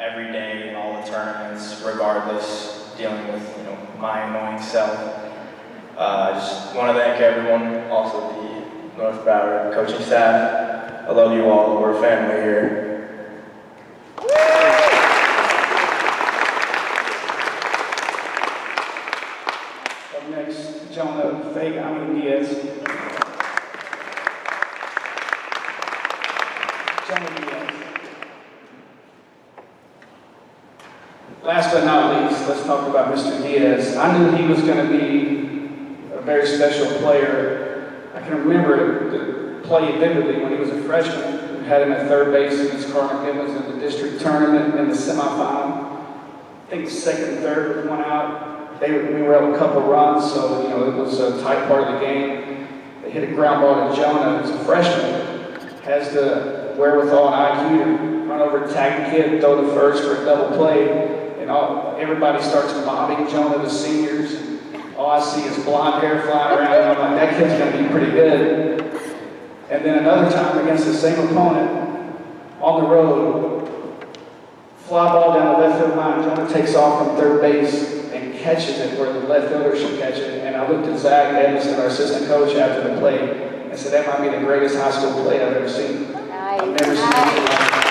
Every day in all the tournaments, regardless, dealing with my annoying self. I just want to thank everyone, also the North Broward coaching staff. I love you all. We're a family here. Up next, Jonah Diaz. Jonah Diaz. Last but not least, let's talk about Mr. Diaz. I knew he was going to be a very special player I can remember the play vividly when he was a freshman. We had him at third base against Cardinal Gibbons in the district tournament in the semifinal. I think second and third with one out. We were up a couple runs, so it was a tight part of the game. They hit a ground ball to Jonah, who's a freshman, has the wherewithal and IQ to run over, tag the kid, throw the first for a double play, and everybody starts mobbing Jonah, the seniors. And all I see is blonde hair flying around, and I'm like, that kid's going to be pretty good. And then another time against the same opponent on the road, fly ball down the left field line. Jonah takes off from third base and catches it where the left fielder should catch it. And I looked at Zach Edmiston, our assistant coach, after the play, and said, that might be the greatest high school play I've ever seen. Nice. I've never seen anything like it.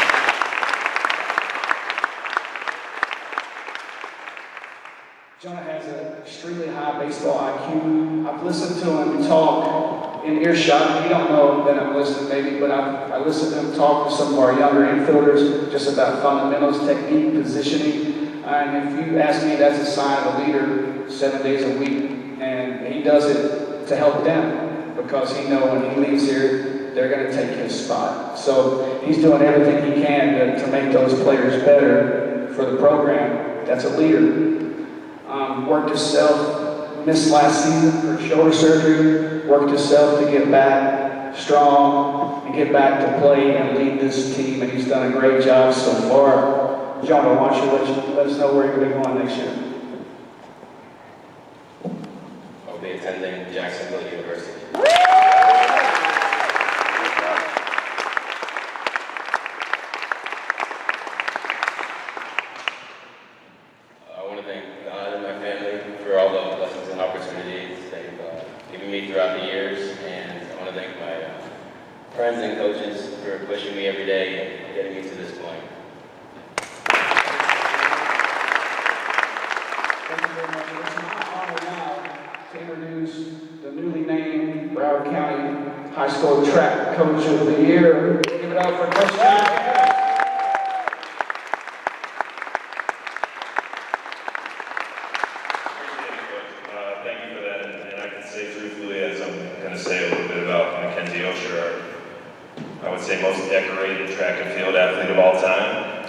Jonah has an extremely high baseball IQ. I've listened to him talk in earshot. You don't know that I'm listening, maybe, but I listened to him talk with some of our younger infielders just about fundamentals, technique, positioning. And if you ask me, that's a sign of a leader 7 days a week. And he does it to help them because he knows when he leaves here, they're going to take his spot. So he's doing everything he can to make those players better for the program. That's a leader. Worked himself, missed last season for shoulder surgery, worked himself to get back strong and get back to play and lead this team, and he's done a great job so far. Jonah, why don't you let us know where you're going to be going next year? I'll be attending Jacksonville University. I want to thank God and my family for all the blessings and opportunities they've given me throughout the years, and I want to thank my friends and coaches for pushing me every day and getting me to this point. Thank you very much. It's my honor now to introduce the newly named Broward County High School Track Coach of the Year. Give it up for Coach John. I would say most decorated track and field athlete of all time,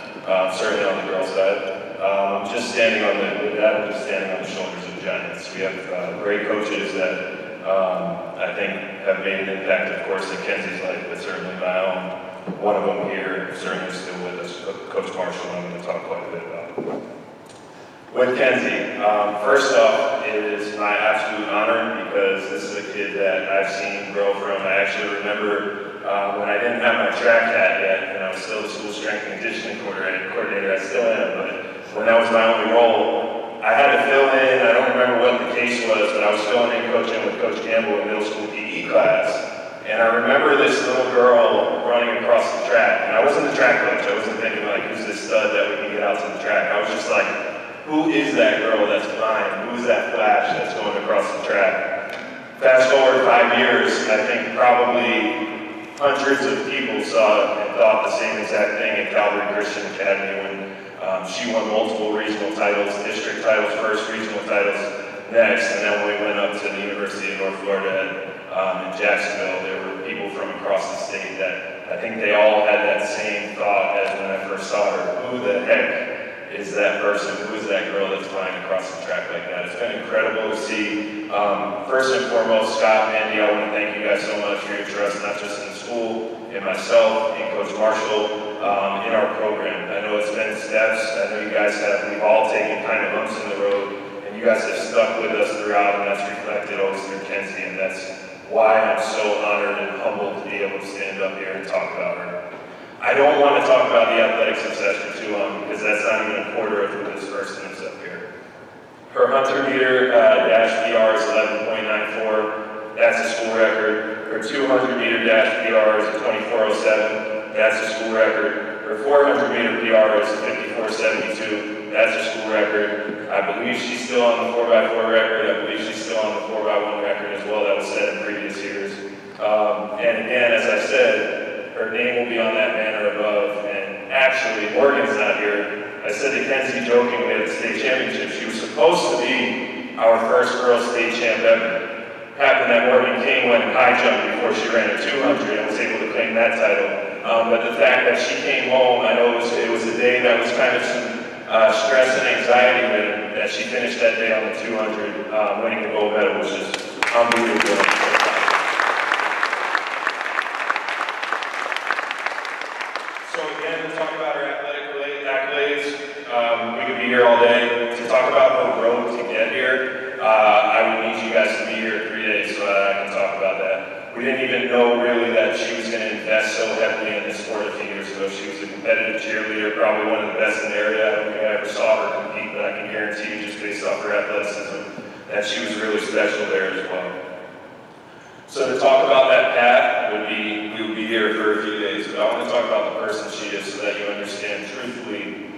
certainly on the girls' side. I'm just standing on the shoulders of giants. We have great coaches that I think have made an impact, of course, in Kenzie's life, but certainly my own. One of them here, certainly still with us, Coach Marshall, I'm going to talk quite a bit about. With Kenzie, first off, it is my absolute honor because this is a kid that I've seen grow from. I actually remember when I didn't have my track hat yet, and I was still the school strength and conditioning coordinator, I still am, but when that was my only role, I had to fill in. I don't remember what the case was, but I was filling in coaching with Coach Campbell in middle school PE class, and I remember this little girl running across the track, and I wasn't the track coach. I wasn't thinking like, who's this stud that we can get out to the track? I was just like, who is that girl that's mine? Who's that flash that's going across the track? Fast forward 5 years, I think probably hundreds of people saw and thought the same exact thing at Calvary Christian Academy when she won multiple regional titles, district titles first, regional titles next, and then when we went up to the University of North Florida in Jacksonville, there were people from across the state that I think they all had that same thought as when I first saw her. Who the heck is that person? Who is that girl that's flying across the track like that? It's been incredible to see. First and foremost, Scott, Mandy, I want to thank you guys so much for your trust, not just in the school, in myself, in Coach Marshall, in our program. I know it's been steps. I know you guys have. We've all taken kind of bumps in the road, and you guys have stuck with us throughout, and that's reflected always through Kenzie, and that's why I'm so honored and humbled to be able to stand up here and talk about her. I don't want to talk about the athletics success for too long because that's not even a quarter of who this person is up here. Her 100 meter dash PR is 11.94. That's a school record. Her 200 meter dash PR is 24.07. That's a school record. Her 400 meter PR is 54.72. That's a school record. I believe she's still on the 4x4 record. I believe she's still on the 4x1 record as well. That was set in previous years. And again, as I said, her name will be on that banner above, and actually, Morgan's not here. I said to Kenzie jokingly at the state championship, she was supposed to be our first girls state champ ever. Happened that Morgan came A1 in high jump before she ran a 200 and was able to claim that title. But the fact that she came home, I know it was a day that was kind of some stress and anxiety ridden, that she finished that day on the 200, winning the gold medal was just unbelievable. So again, to talk about her athletic accolades, we could be here all day. To talk about her road to get here, I would need you guys to be here 3 days so that I can talk about that. We didn't even know really that she was going to invest so heavily in this sport a few years ago. She was a competitive cheerleader, probably one of the best in the area. I don't think I ever saw her compete, but I can guarantee you just based off her athleticism that she was really special there as well. So to talk about that path, we would be here for a few days, but I want to talk about the person she is so that you understand truthfully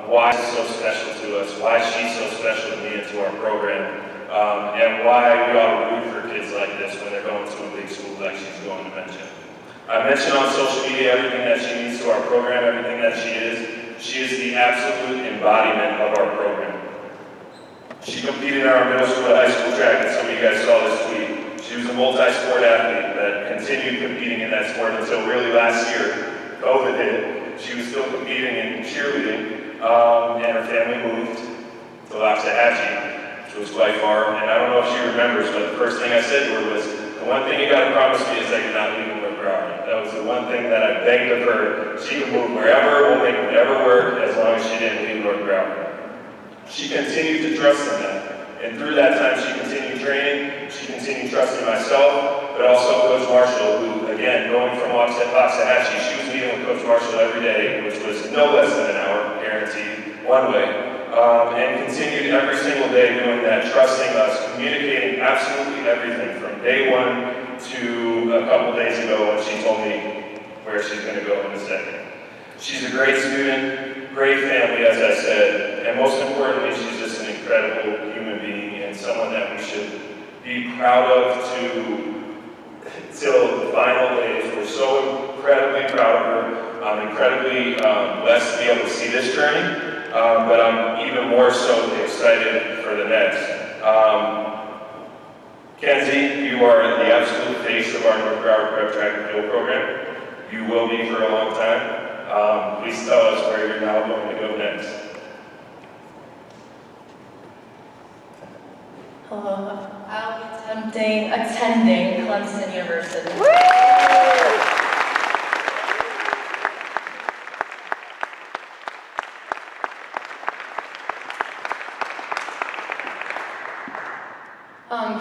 why she's so special to us, why she's so special to me and to our program, and why we ought to root for kids like this when they're going to a big school like she's going to mention. I mentioned on social media everything that she means to our program, everything that she is. She is the absolute embodiment of our program. She competed in our middle school to high school track, and some of you guys saw this tweet. She was a multi-sport athlete that continued competing in that sport until really last year, COVID hit. She was still competing in cheerleading, and her family moved to Waxahachie, which was quite far. And I don't know if she remembers, but the first thing I said to her was, the one thing you gotta promise me is that you're not leaving North Broward. That was the one thing that I begged of her. She can move wherever, we'll make whatever work, as long as she didn't leave North Broward. She continued to trust in that. And through that time, she continued training, she continued trusting myself, but also Coach Marshall, who, again, going from Waxahachie, she was meeting with Coach Marshall every day, which was no less than an hour, guaranteed, one way, and continued every single day doing that, trusting us, communicating absolutely everything from day one to a couple days ago when she told me where she's going to go in a second. She's a great student, great family, as I said, and most importantly, she's just an incredible human being and someone that we should be proud of till the final days. We're so incredibly proud of her. I'm incredibly blessed to be able to see this journey, but I'm even more so excited for the next. Kenzie, you are the absolute face of our North Broward Prep Track and Field program. You will be for a long time. Please tell us where you're now going to go next. Hello, I'll be attending Clemson University.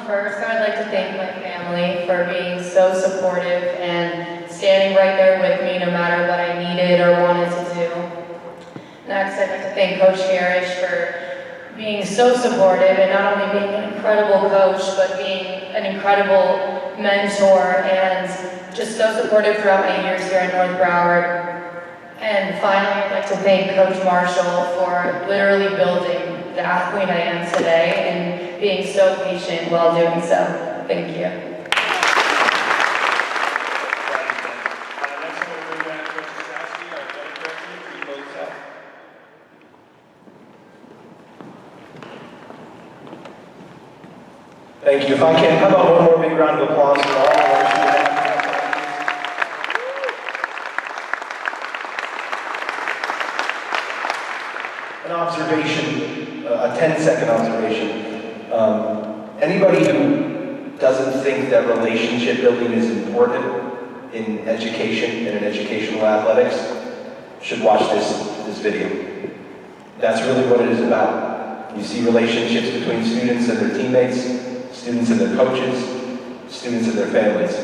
First, I would like to thank my family for being so supportive and standing right there with me no matter what I needed or wanted to do. Next, I'd like to thank Coach Garish for being so supportive and not only being an incredible coach, but being an incredible mentor and just so supportive throughout my years here in North Broward. And finally, I'd like to thank Coach Marshall for literally building the athlete I am today and being so patient while doing so. Thank you. Thank you. If I can, how about one more big round of applause for all of our students? An observation, a 10-second observation. Anybody who doesn't think that relationship building is important in education and in educational athletics should watch this video. That's really what it is about. You see relationships between students and their teammates, students and their coaches, students and their families.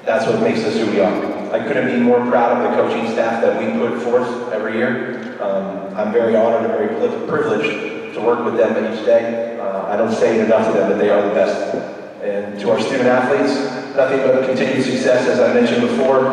That's what makes us who we are. I couldn't be more proud of the coaching staff that we put forth every year. I'm very honored and very privileged to work with them each day. I don't say it enough to them, but they are the best. And to our student athletes, nothing but continued success. As I mentioned before,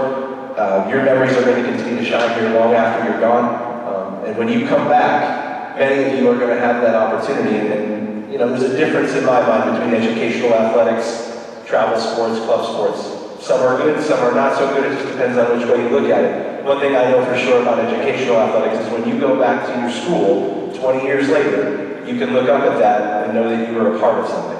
your memories are going to continue to shine here long after you're gone. And when you come back, many of you are going to have that opportunity. And you know, there's a difference in my mind between educational athletics, travel sports, club sports. Some are good, some are not so good. It just depends on which way you look at it. One thing I know for sure about educational athletics is when you go back to your school 20 years later, you can look up at that and know that you were a part of something.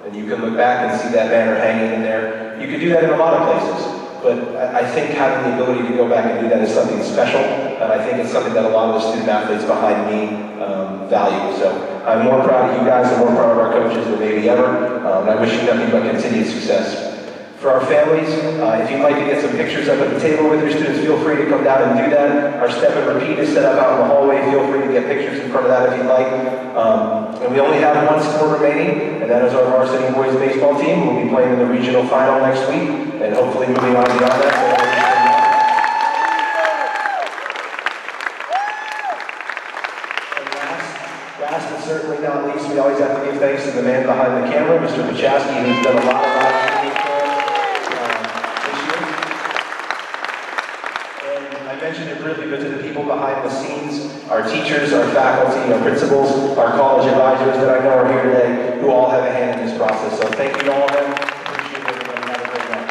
And And you can look back and see that banner hanging in there. You could do that in a lot of places, but I think having the ability to go back and do that is something special, and I think it's something that a lot of the student athletes behind me value. So I'm more proud of you guys and more proud of our coaches than maybe ever, and I wish you nothing but continued success. For our families, if you'd like to get some pictures up at the table with your students, feel free to come down and do that. Our step and repeat is set up out in the hallway. Feel free to get pictures in front of that if you'd like. And we only have one sport remaining, and that is our varsity boys baseball team. We'll be playing in the regional final next week, and hopefully moving on beyond that. Last but certainly not least, we always have to give thanks to the man behind the camera, Mr. Pachowski, who's done a lot of live streaming for us this year. And I mentioned it briefly, but to the people behind the scenes, our teachers, our faculty, our principals, our college advisors that I know are here today, who all have a hand in this process. So thank you to all of them. Appreciate it, and have a great night.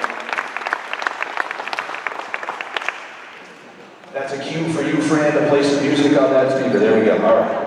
That's a cue for you, Fran, to play some music on that speaker. There we go. All right.